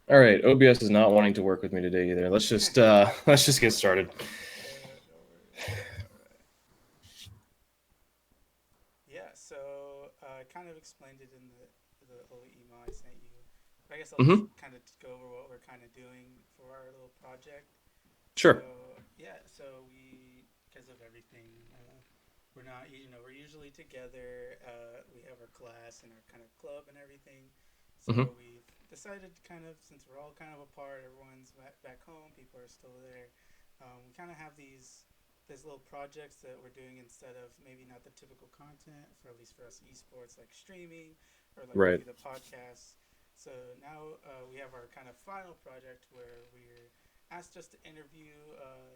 All right, OBS is not wanting to work with me today either. Let's just let's just get started. No worries. All right. Yeah. So I kind of explained it in the little email I sent you. But I guess I'll just Hmm. kind of go over what we're kind of doing for our little project. So Sure. yeah. So we, because of everything, we're not. We're usually together. We have our class and our kind of club and everything. Hmm. So we've decided to kind of, since we're all kind of apart, everyone's back home, people are still there. We kind of have these little projects that we're doing instead of maybe not the typical content for at least for us esports like streaming or like Right. maybe the podcasts. So now we have our kind of final project where we're asked just to interview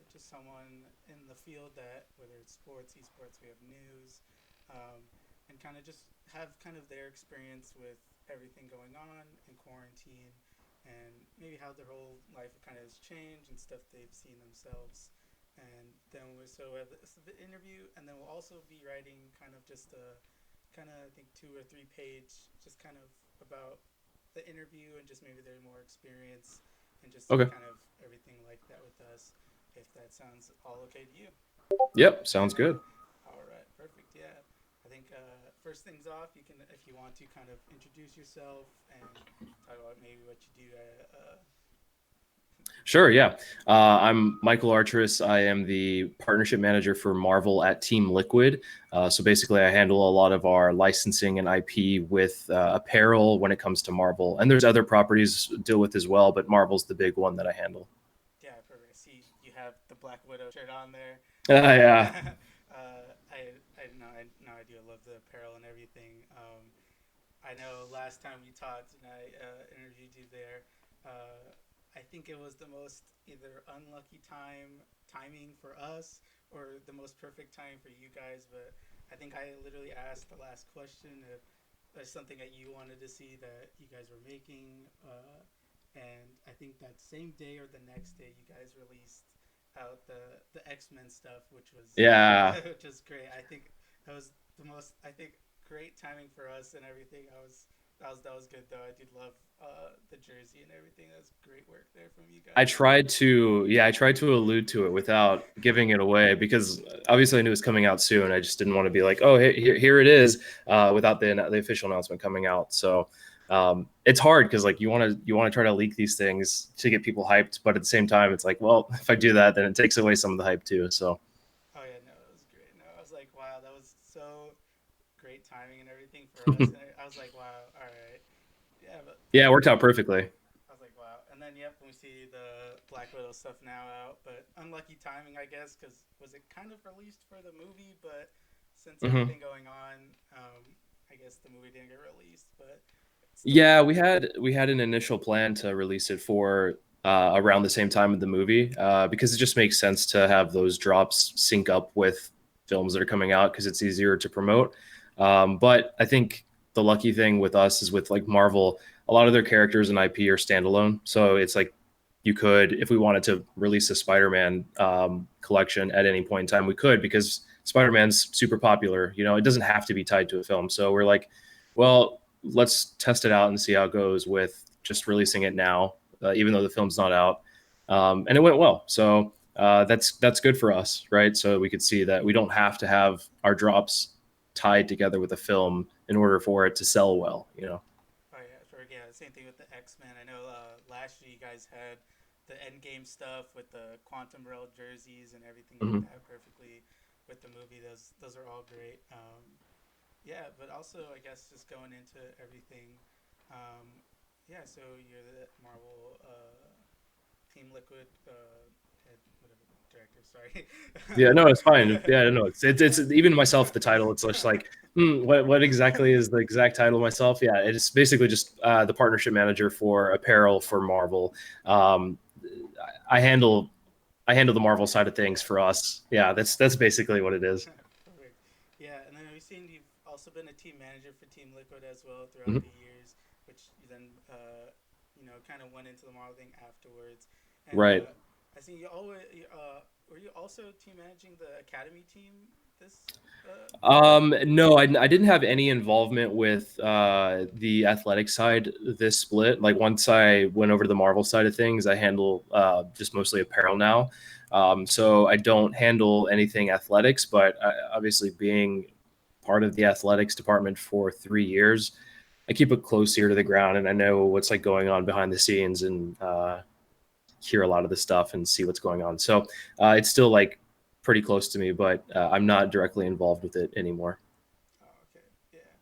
just someone in the field that whether it's sports, esports, we have news, um, and kind of just have kind of their experience with everything going on in quarantine and maybe how their whole life kind of has changed and stuff they've seen themselves. And then so we have the interview, and then we'll also be writing kind of just a kind of I think 2 or 3 page, just kind of about the interview and just maybe their more experience and just Okay. kind of everything like that with us. If that sounds all okay to you. Yep. Sounds good. All right, perfect. Yeah, I think first things off, you can, if you want to, kind of introduce yourself and talk about maybe what you do. Sure. Yeah. I'm Michael Artress. I am the partnership manager for Marvel at Team Liquid. So basically, I handle a lot of our licensing and IP with apparel when it comes to Marvel, and there's other properties to deal with as well, but Marvel's the big one that I handle. Yeah, perfect. I see you have the Black Widow shirt on there. Yeah. I do love the apparel and everything. I know last time we talked and I interviewed you there, I think it was the most either unlucky timing for us or the most perfect time for you guys. But I think I literally asked the last question if there's something that you wanted to see that you guys were making, and I think that same day or the next day you guys released out the X-Men stuff, which was Yeah. which was great. I think that was the most, I think, great timing for us and everything. That was good though. I did love the jersey and everything. That's great work there from you guys. I tried to allude to it without giving it away because obviously I knew it was coming out soon. I just didn't want to be like, oh, here it is, without the official announcement coming out. So it's hard because like you want to try to leak these things to get people hyped, but at the same time, it's like, well, if I do that, then it takes away some of the hype too. So Oh yeah, no, that was great. No, I was like, wow, that was so great timing and everything for us. And I was like, wow, all right, yeah, but yeah, it and worked out perfectly. I was like, wow. And then, yep, we see the Black Widow stuff now out, but unlucky timing, I guess, because was it kind of released for the movie, but since Hmm. everything going on, I guess the movie didn't get released, but it's still Yeah, good. we had an initial plan to release it for around the same time of the movie because it just makes sense to have those drops sync up with films that are coming out because it's easier to promote. But I think the lucky thing with us is with like Marvel, a lot of their characters and IP are standalone, so it's like you could, if we wanted to release a Spider-Man collection at any point in time, we could because Spider-Man's super popular. You know, it doesn't have to be tied to a film. So we're like, well, let's test it out and see how it goes with just releasing it now, even though the film's not out. And it went well. So that's good for us, right? So we could see that we don't have to have our drops tied together with a film in order for it to sell well, you know? Oh yeah, sure. Yeah, same thing with the X Men. I know last year you guys had the Endgame stuff with the Quantum Realm jerseys and everything like Mm-hmm. that perfectly with the movie. Those are all great. Yeah, but also I guess just going into everything. Um, yeah, so you're the Marvel Team Liquid head, whatever, director. Sorry. Yeah, no, it's fine. Yeah, no, it's even myself. The title, it's just like, what exactly is the exact title of myself? Yeah, it's basically just the partnership manager for apparel for Marvel. Um, I handle I handle the Marvel side of things Yeah. for us. Yeah, that's basically what it is. Perfect. Yeah, and then we've seen you've also been a team manager for Team Liquid as well throughout Mhm. the years, which you then kind of went into the modeling afterwards. And Right. I see you always were you also team managing the academy team this No, I didn't have any involvement with the athletic side this split. Like once I went over to the Marvel side of things, I handle just mostly apparel now. So I don't handle anything athletics, but obviously being part of the athletics department for 3 years, I keep it close ear to the ground, and I know what's like going on behind the scenes and hear a lot of the stuff and see what's going on. So it's still like pretty close to me, but I'm not directly involved with it anymore. Oh, okay, yeah.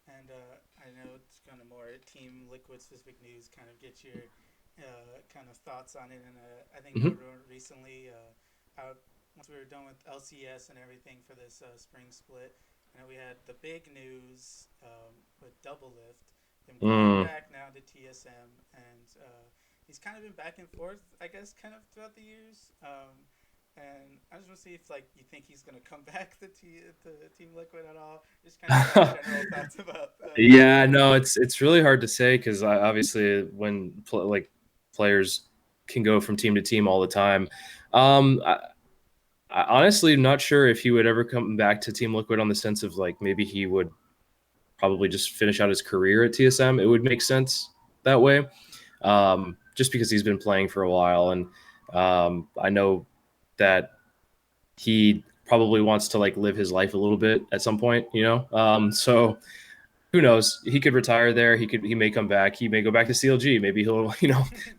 And I know it's kind of more Team Liquid specific news. Kind of get your kind of thoughts on it. And I think more Hmm. recently, once we were done with LCS and everything for this spring split, we had the big news with Double Lift, him coming Mm. back now to TSM, and he's kind of been back and forth, I guess, kind of throughout the years. And I just want to see if like you think he's gonna come back to Team Liquid at all. Just kind of your general thoughts about Yeah, him. no, it's really hard to say because obviously when like players can go from team to team all the time. Um, I, I honestly am not sure if he would ever come back to Team Liquid on the sense of like maybe he would probably just finish out his career at TSM. It would make sense that way, just because he's been playing for a while, and I know that he probably wants to like live his life a little bit at some point, you know. So who knows? He could retire there. He may come back. He may go back to CLG. Maybe he'll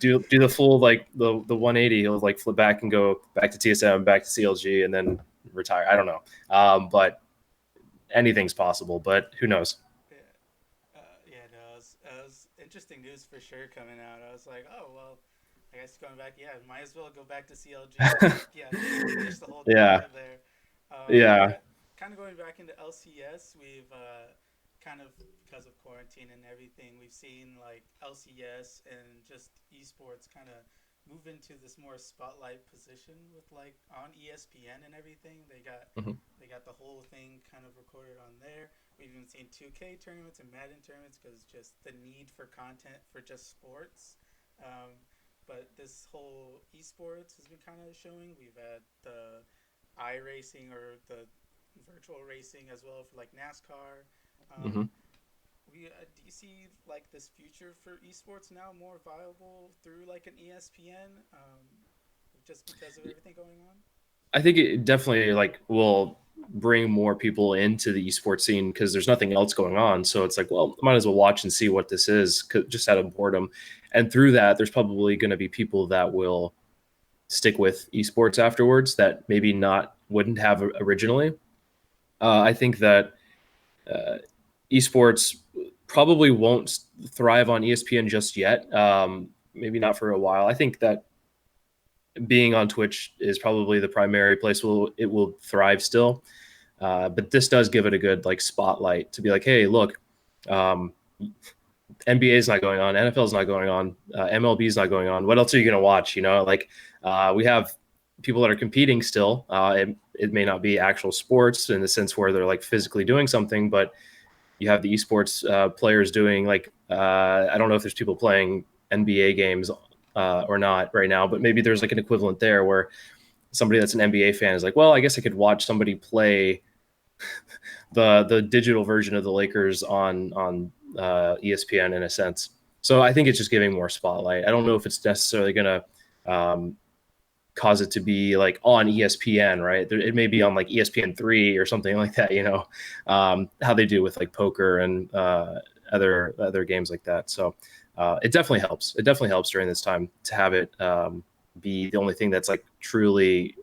do the full like the 180. He'll like flip back and go back to TSM, back to CLG, and then retire. I don't know. But anything's possible. But who knows? Yeah, yeah, no, it was interesting news for sure coming out. I was like, oh well, I guess going back, yeah, might as well go back to CLG and like, yeah, finish the whole Yeah, career there. yeah. But kind of going back into LCS, we've kind of because of quarantine and everything, we've seen like LCS and just esports kind of move into this more spotlight position with like on ESPN and everything. Mhm. They got the whole thing kind of recorded on there. We've even seen 2K tournaments and Madden tournaments because just the need for content for just sports. Um, but this whole esports has been kind of showing. We've had the iRacing or the virtual racing as well for like NASCAR. Hmm. Um, do you see like this future for esports now more viable through like an ESPN, just because of everything going on? I think it definitely like will bring more people into the esports scene because there's nothing else going on. So it's like, well, might as well watch and see what this is, just out of boredom. And through that, there's probably going to be people that will stick with esports afterwards that maybe not wouldn't have originally. I think that uh, esports probably won't thrive on ESPN just yet. Maybe not for a while. I think that being on Twitch is probably the primary place will it will thrive still. But this does give it a good like spotlight to be like, hey, look, um, NBA is not going on, NFL is not going on, MLB is not going on. What else are you going to watch? You know, like we have people that are competing still. It may not be actual sports in the sense where they're like physically doing something, but you have the esports players doing like I don't know if there's people playing NBA games or not right now, but maybe there's like an equivalent there where somebody that's an NBA fan is like, well, I guess I could watch somebody play the digital version of the Lakers on ESPN in a sense. So I think it's just giving more spotlight. I don't know if it's necessarily going to cause it to be like on ESPN, right? It may be on like ESPN 3 or something like that. How they do with like poker and other games like that. So it definitely helps. It definitely helps during this time to have it be the only thing that's like truly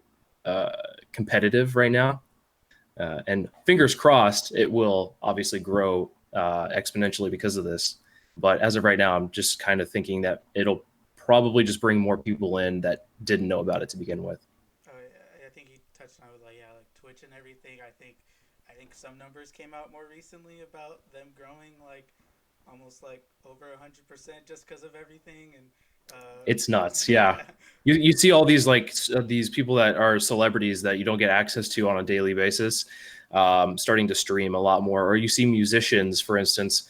uh, competitive right now. And fingers crossed, it will obviously grow exponentially because of this. But as of right now, I'm just kind of thinking that it'll probably just bring more people in that didn't know about it to begin with. I think you touched on it with like yeah, like Twitch and everything. I think some numbers came out more recently about them growing like almost like over 100% just because of everything and It's nuts. Yeah. yeah. You see all these like these people that are celebrities that you don't get access to on a daily basis, starting to stream a lot more. Or you see musicians, for instance,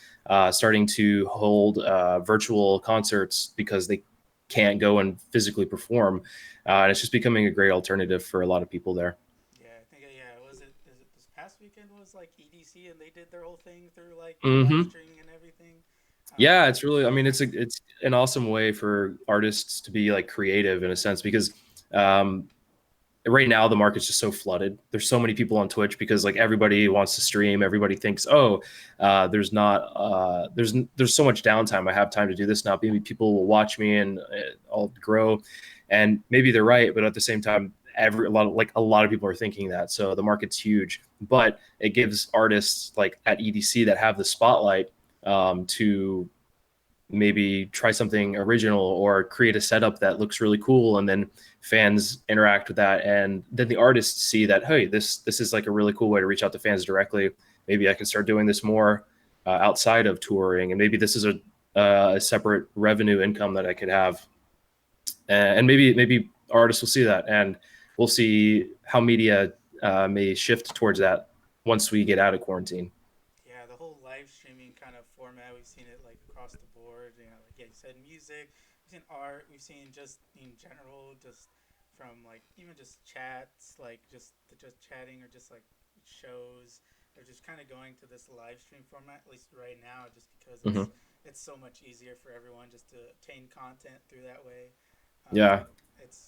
starting to hold virtual concerts because they can't go and physically perform. And it's just becoming a great alternative for a lot of people there. Yeah, I think yeah. Was it? Is it weekend was like EDC, and they did their whole thing through like live Hmm. streaming and everything. Yeah, Um, it's really, I mean, it's an awesome way for artists to be like creative in a sense because um, right now the market's just so flooded. There's so many people on Twitch because like everybody wants to stream. Everybody thinks, oh, there's not there's so much downtime. I have time to do this now. Maybe people will watch me and I'll grow. And maybe they're right, but at the same time, a lot of people are thinking that. So the market's huge, but it gives artists like at EDC that have the spotlight to maybe try something original or create a setup that looks really cool, and then fans interact with that, and then the artists see that, hey, this is like a really cool way to reach out to fans directly. Maybe I can start doing this more outside of touring, and maybe this is a separate revenue income that I could have, and maybe artists will see that, and we'll see how media may shift towards that once we get out of quarantine. Yeah, the whole live streaming kind of format, we've seen it like across the board. You know, like yeah, you said music, we've seen art, we've seen just in general, just from like even just chats, like just chatting or just like shows. They're just kind of going to this live stream format, at least right now, just because Hmm. it's so much easier for everyone just to obtain content through that way. Yeah.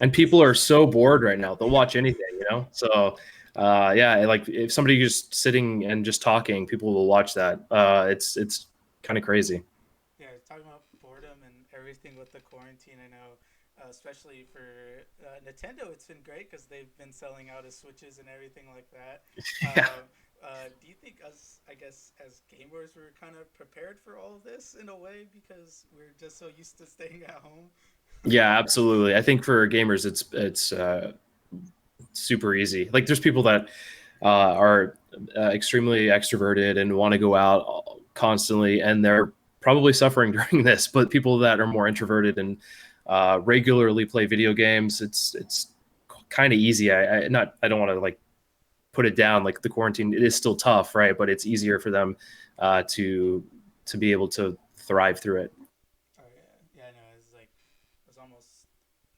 And It's people are so bored right now. They'll watch anything, you know? So, yeah, like if somebody just sitting and just talking, people will watch that. It's kind of crazy. Yeah, talking about boredom and everything with the quarantine, I know, especially for Nintendo, it's been great because they've been selling out of Switches and everything like that. Yeah. Do you think us, I guess, as gamers, we're kind of prepared for all of this in a way because we're just so used to staying at home? Yeah, absolutely. I think for gamers, it's super easy. Like there's people that are extremely extroverted and want to go out constantly, and they're probably suffering during this. But people that are more introverted and regularly play video games, it's kind of easy. I don't want to like put it down. Like the quarantine, it is still tough, right? But it's easier for them uh, to to be able to thrive through it. Oh yeah, yeah. I know. It's like it was almost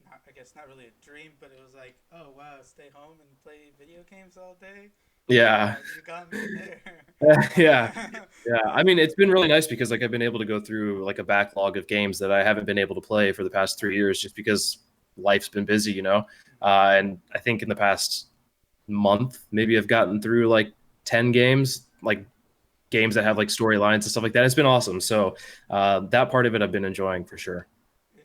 not, I guess, not really a dream, but it was like, oh wow, stay home and play video games all day. Yeah. You got me there. Yeah. Uh, Yeah, I mean, it's been really nice because like I've been able to go through like a backlog of games that I haven't been able to play for the past 3 years just because life's been busy, you know. And I think in the past month, maybe I've gotten through like 10 games, like games that have like storylines and stuff like that. It's been awesome. So that part of it I've been enjoying for sure. yeah.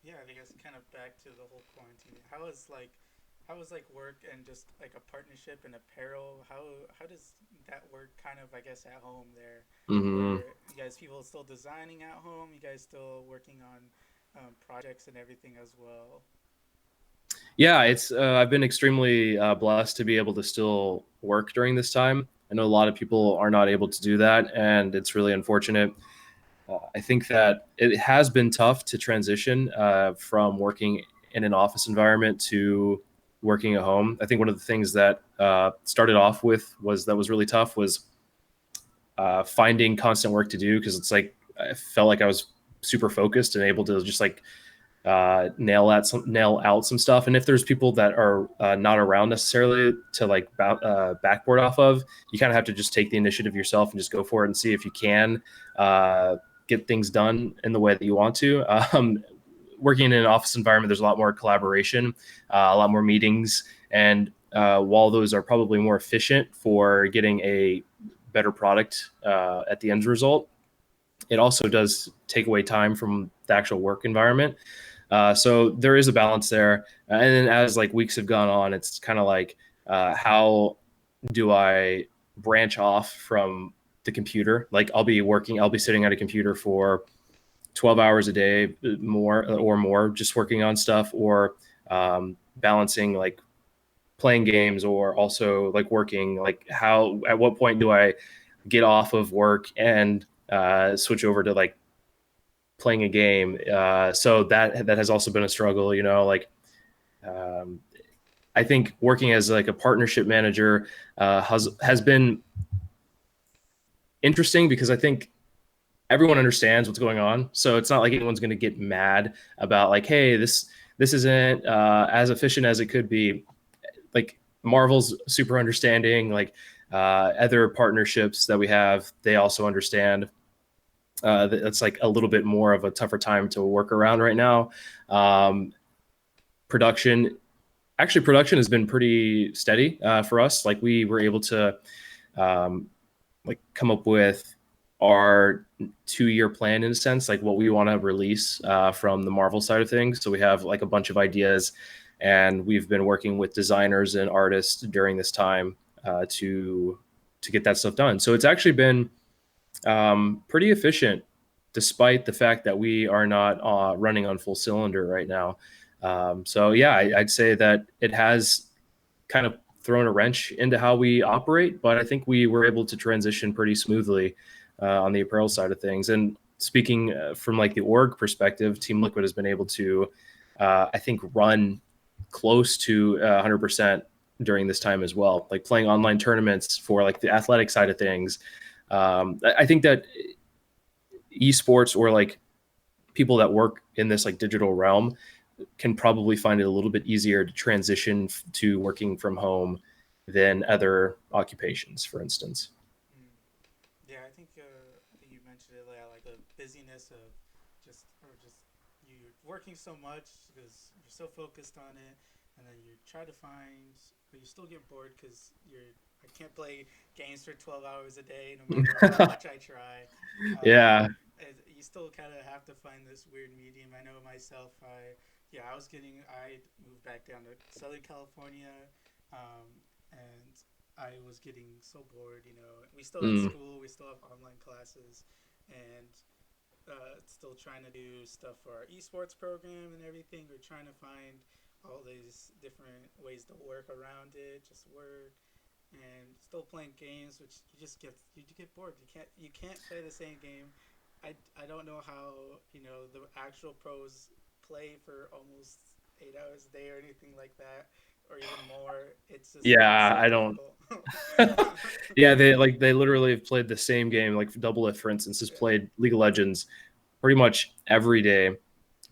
Yeah, I guess kind of back to the whole quarantine. How was like work and just like a partnership and apparel? How does that work kind of I guess at home there, Hmm. where you guys people still designing at home, you guys still working on projects and everything as well. Yeah, it's I've been extremely blessed to be able to still work during this time. I know a lot of people are not able to do that, and it's really unfortunate. I think that it has been tough to transition from working in an office environment to working at home. I think one of the things that started off with was really tough was finding constant work to do because it's like I felt like I was super focused and able to just like nail out some stuff. And if there's people that are not around necessarily to like backboard off of, you kind of have to just take the initiative yourself and just go for it and see if you can uh, get things done in the way that you want to. Working in an office environment, there's a lot more collaboration, a lot more meetings, and while those are probably more efficient for getting a better product at the end result, it also does take away time from the actual work environment. So there is a balance there. And then as like weeks have gone on, it's kind of like how do I branch off from the computer? Like I'll be sitting at a computer for 12 hours a day, more, just working on stuff or balancing like playing games or also like working. Like how at what point do I get off of work and switch over to like playing a game. So that has also been a struggle, you know. Like um, I think working as like a partnership manager has been interesting because I think everyone understands what's going on. So it's not like anyone's going to get mad about like, hey, this isn't as efficient as it could be. Like Marvel's super understanding. Like Other partnerships that we have, they also understand. That's like a little bit more of a tougher time to work around right now. Um, production, actually, production has been pretty steady for us. Like we were able to um, like come up with our 2-year plan in a sense, like what we want to release from the Marvel side of things. So we have like a bunch of ideas, and we've been working with designers and artists during this time to get that stuff done. So it's actually been pretty efficient, despite the fact that we are not running on full cylinder right now. So yeah, I'd say that it has kind of thrown a wrench into how we operate, but I think we were able to transition pretty smoothly on the apparel side of things. And speaking from like the org perspective, Team Liquid has been able to, I think, run close to 100% during this time as well, like playing online tournaments for like the athletic side of things. I think that esports, or like people that work in this like digital realm, can probably find it a little bit easier to transition to working from home than other occupations, for instance. Mm. Yeah, I think you mentioned it, like the busyness of just you working so much because you're so focused on it, and then you try to find, but you still get bored because I can't play games for 12 hours a day no matter how much I try. Yeah. You still kind of have to find this weird medium. I know myself. I moved back down to Southern California, um, and I was getting so bored. We still had Mm. school, we still have online classes, and still trying to do stuff for our esports program and everything. We're trying to find all these different ways to work around it, just work and still playing games, which you get bored. You can't play the same game. I don't know how the actual pros play for almost 8 hours a day or anything like that, or even more. It's Yeah, so I don't. difficult. Yeah, they literally have played the same game. Like Double It, for instance, has Yeah. played League of Legends pretty much every day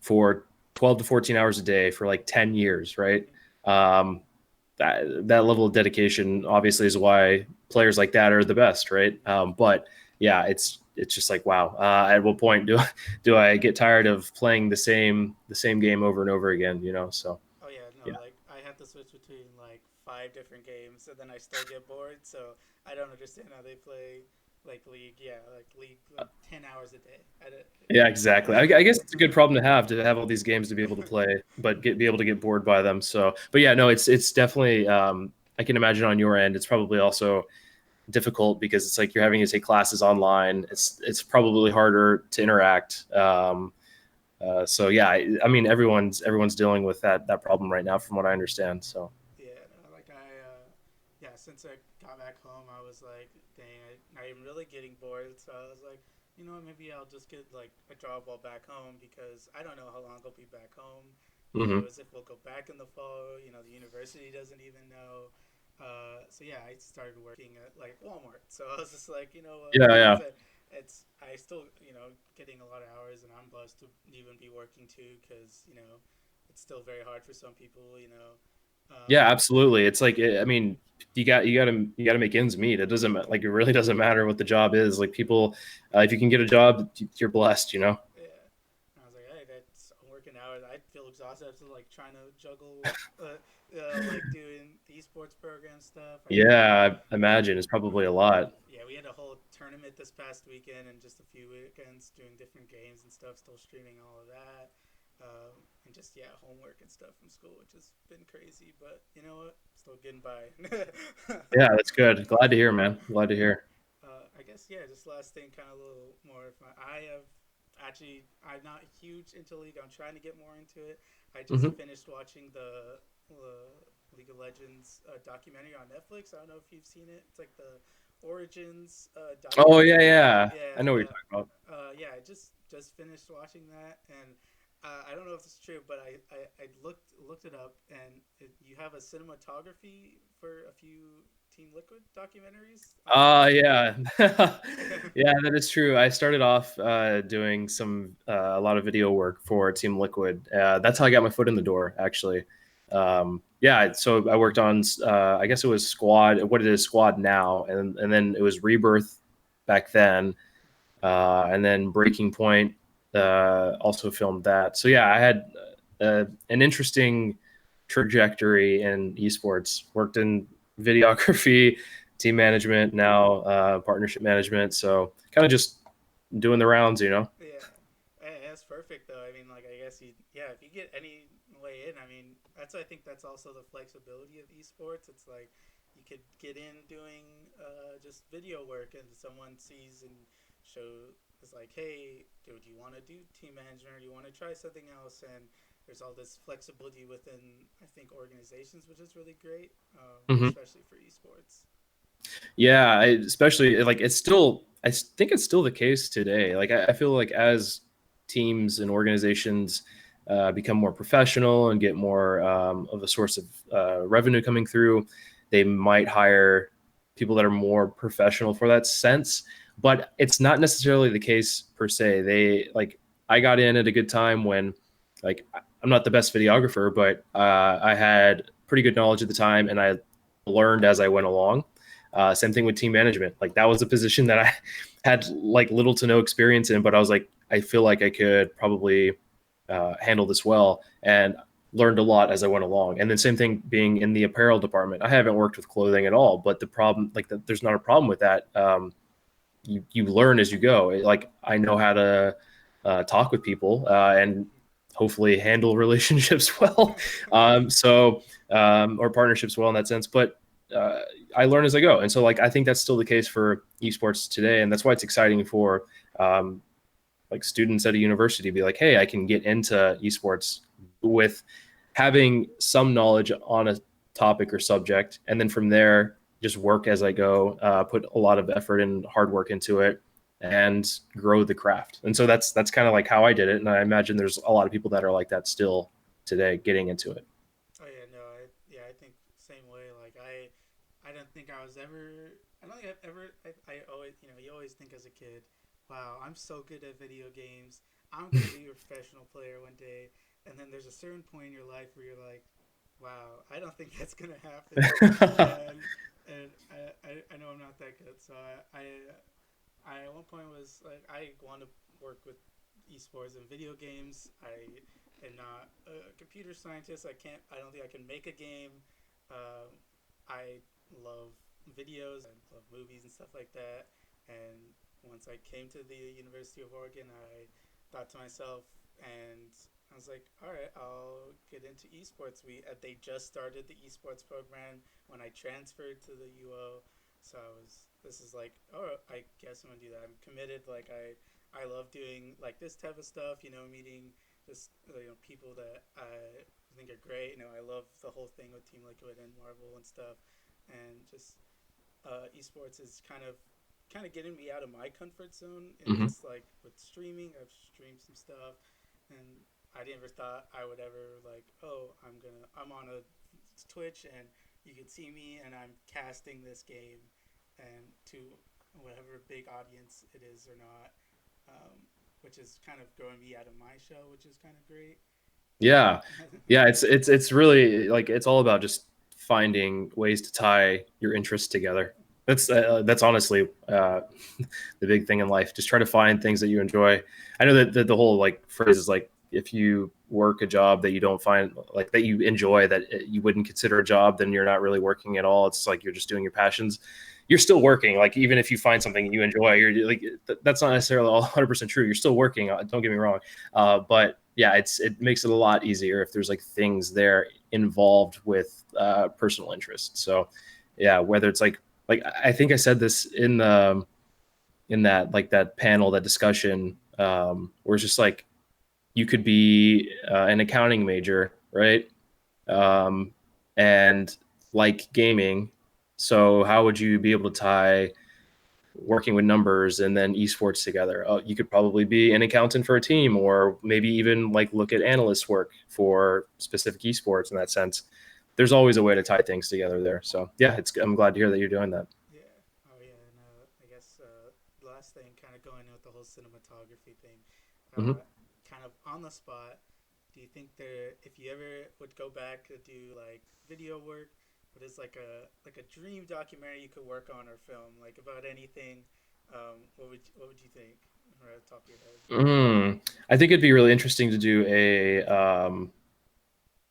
for 12 to 14 hours a day for like 10 years, right? Mm-hmm. Um, that level of dedication obviously is why players like that are the best, right? But yeah, it's just like wow. At what point do I get tired of playing the same game over and over again? So Oh yeah, no, yeah. like I have to switch between like five different games, and then I still get bored. So I don't understand how they play like League. Yeah, like League, like 10 hours a day. Yeah, exactly. I guess it's a good problem to have all these games to be able to play, but be able to get bored by them. So, but yeah, no, it's definitely. I can imagine on your end, it's probably also difficult because it's like you're having to take classes online. It's probably harder to interact. So yeah, I mean everyone's dealing with that problem right now, from what I understand. So Yeah, no, yeah, since I got back home, I was like, dang, I'm really getting bored. So I was like, maybe I'll just get like a job while back home because I don't know how long I'll be back home. Who hmm knows if we'll go back in the fall? The university doesn't even know. So yeah, I started working at like Walmart. So I was just like, yeah, yeah. I still getting a lot of hours, and I'm blessed to even be working too because it's still very hard for some people. Yeah, Um, absolutely. It's like I mean, you got to make ends meet. It doesn't like it really doesn't matter what the job is. Like people, if you can get a job, you're blessed. yeah. And I was like, hey, I'm working hours. I feel exhausted after like trying to juggle, like doing the esports program stuff. Yeah, I imagine it's probably a lot. Yeah, we had a whole tournament this past weekend and just a few weekends doing different games and stuff. Still streaming all of that, and just yeah, homework and stuff from school, which has been crazy. But you know what? Still getting by. Yeah, that's good. Glad to hear, man. Glad to Yeah. hear. I guess yeah. Just last thing, kind of a little more. I'm not huge into League. I'm trying to get more into it. I just hmm finished watching the League of Legends documentary on Netflix. I don't know if you've seen it. It's like the Origins Oh yeah, documentary. yeah. I Yeah, know what you're talking about. yeah. I just finished watching that, and I don't know if it's true, but I looked it up, and you have a cinematography for a few Team Liquid documentaries on Netflix. Yeah. Yeah, that is true. I started off doing a lot of video work for Team Liquid. That's how I got my foot in the door, actually. yeah, so I worked on I guess it was Squad, what it is Squad now, and then it was Rebirth back then, and then Breaking Point also filmed that. So yeah, I had an interesting trajectory in esports. Worked in videography, team management, now partnership management. So kind of just doing the rounds, you know. Yeah. That's perfect though. I mean, like I guess you, yeah, if you get any way in, I mean, that's I think that's also the flexibility of esports. It's like you could get in doing just video work, and someone sees and show is like, hey, do you want to do team management, or do you want to try something else? And there's all this flexibility within I think organizations, which is really great, Mhm. especially for esports. Yeah, especially like it's still, I think it's still the case today. Like I feel like as teams and organizations become more professional and get more of a source of revenue coming through, they might hire people that are more professional for that sense. But it's not necessarily the case per se. They like I got in at a good time when like I'm not the best videographer, but I had pretty good knowledge at the time, and I learned as I went along. Same thing with team management. Like that was a position that I had like little to no experience in, but I was like, I feel like I could probably handle this well, and learned a lot as I went along. And then same thing being in the apparel department. I haven't worked with clothing at all, but the problem, like, there's not a problem with that. You learn as you go. Like I know how to talk with people and hopefully handle relationships well, or partnerships well in that sense. But uh, I learn as I go, and so like I think that's still the case for esports today, and that's why it's exciting for um, like students at a university to be like, hey, I can get into esports with having some knowledge on a topic or subject, and then from there just work as I go, put a lot of effort and hard work into it, and grow the craft. And so that's kind of like how I did it, and I imagine there's a lot of people that are like that still today, getting into it. Oh yeah, no, I think same way. Like I don't think I was ever. I don't think I've ever. I always, you always think as a kid, wow, I'm so good at video games. I'm gonna be a professional player one day. And then there's a certain point in your life where you're like, wow, I don't think that's gonna happen. And I know I'm not that good. So I at one point was like I want to work with esports and video games. I am not a computer scientist. I can't. I don't think I can make a game. Um, I love videos. I love movies and stuff like that. And once I came to the University of Oregon, I thought to myself, and I was like, all right, I'll get into esports. They just started the esports program when I transferred to the UO, so this is like, oh, I guess I'm gonna do that. I'm committed. Like I love doing like this type of stuff. Meeting just people that I think are great. I love the whole thing with Team Liquid and Marvel and stuff, and just esports is kind of getting me out of my comfort zone. And Hmm. just like with streaming, I've streamed some stuff, and I never thought I would ever like, oh, I'm on a Twitch and you can see me and I'm casting this game and to whatever big audience it is or not, um, which is kind of growing me out of my show, which is kind of great. Yeah, yeah, it's really like it's all about just finding ways to tie your interests together. That's honestly the big thing in life. Just try to find things that you enjoy. I know that the whole like phrase is like if you work a job that you don't find like that you enjoy, that you wouldn't consider a job, then you're not really working at all. It's like you're just doing your passions. You're still working. Like even if you find something you enjoy, you're like that's not necessarily all 100% true. You're still working. Don't get me wrong, but yeah, it makes it a lot easier if there's like things there involved with personal interest. So yeah, whether it's like I think I said this in that like that panel, that discussion, where it's just like you could be an accounting major, right? Um, and like gaming. So how would you be able to tie working with numbers and then esports together? You could probably be an accountant for a team, or maybe even like look at analyst work for specific esports in that sense. There's always a way to tie things together there. So yeah, I'm glad to hear that you're doing that. Yeah. Oh yeah. And I guess last thing, kind of going with the whole cinematography thing, Hmm. kind of on the spot. do you think there, if you ever would go back to do like video work, what is like a dream documentary you could work on or film, like about anything? What would you think? Right at the top of your head. I think it'd be really interesting to do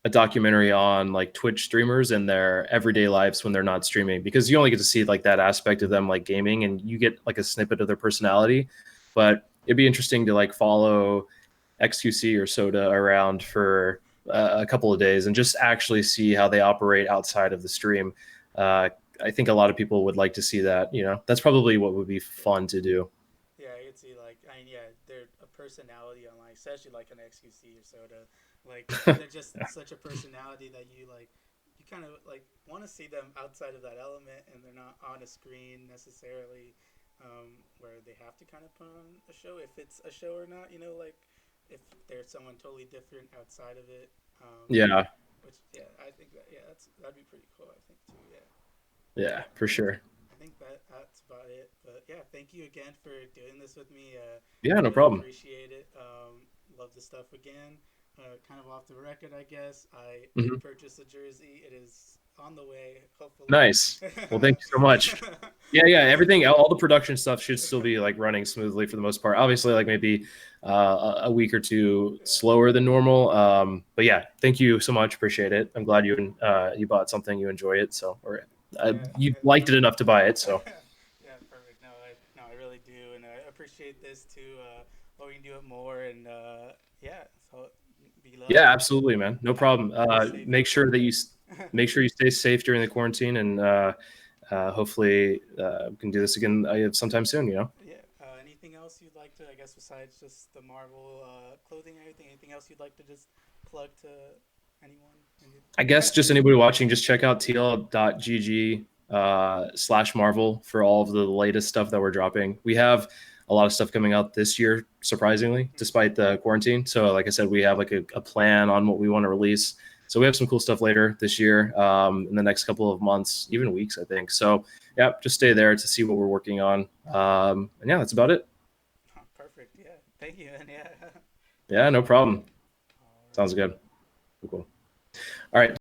a documentary on like Twitch streamers and their everyday lives when they're not streaming, because you only get to see like that aspect of them like gaming, and you get like a snippet of their personality. But it'd be interesting to like follow XQC or Soda around for a couple of days and just actually see how they operate outside of the stream. Uh, I think a lot of people would like to see that. That's probably what would be Yeah. fun to do. Yeah, I could see like I mean yeah, they're a personality online, especially like an XQC or Soda. Like they're just such a personality that you kind of like want to see them outside of that element, and they're not on a screen necessarily, where they have to kind of put on a show if it's a show or not. You know, like if there's someone totally different outside of it. Yeah, Which yeah, I think that yeah, that'd be pretty cool. I think too. Yeah. yeah, Yeah, for sure. I think that's about it. But yeah, thank you again for doing this with me. Yeah, no Really problem. appreciate it. Love the stuff again. Kind of off the record, I guess. I did Mhm. purchase a jersey. It is on the way, hopefully. Nice. Well, thank you so much. Yeah, yeah. Everything, all the production stuff should still be like running smoothly for the most part. Obviously, like maybe a week or two Yeah, slower than normal. But yeah, thank you so much. Appreciate it. I'm glad you bought something, you enjoy it, so or yeah, you yeah. liked it enough to buy it. So Yeah, perfect. No, I really do, and I appreciate this too. Hope we can do it more, and yeah. So be yeah, loved. absolutely, man. No problem. Be safe Make out sure there. that make sure you stay safe during the quarantine, and hopefully we can do this again sometime soon. Yeah. Anything else you'd like to, I guess, besides just the Marvel clothing and everything? Anything else you'd like to just plug to anyone? I guess just anybody watching, just check out tl.gg slash Marvel for all of the latest stuff that we're dropping. We have a lot of stuff coming out this year, surprisingly, despite the quarantine. So, like I said, we have like a plan on what we want to release. So we have some cool stuff later this year, in the next couple of months, even weeks, I think. So, yeah, just stay there to see what we're working on. And yeah, that's about it. Perfect. Yeah. Thank you. And yeah. Yeah, no problem. All Sounds right. good. Cool.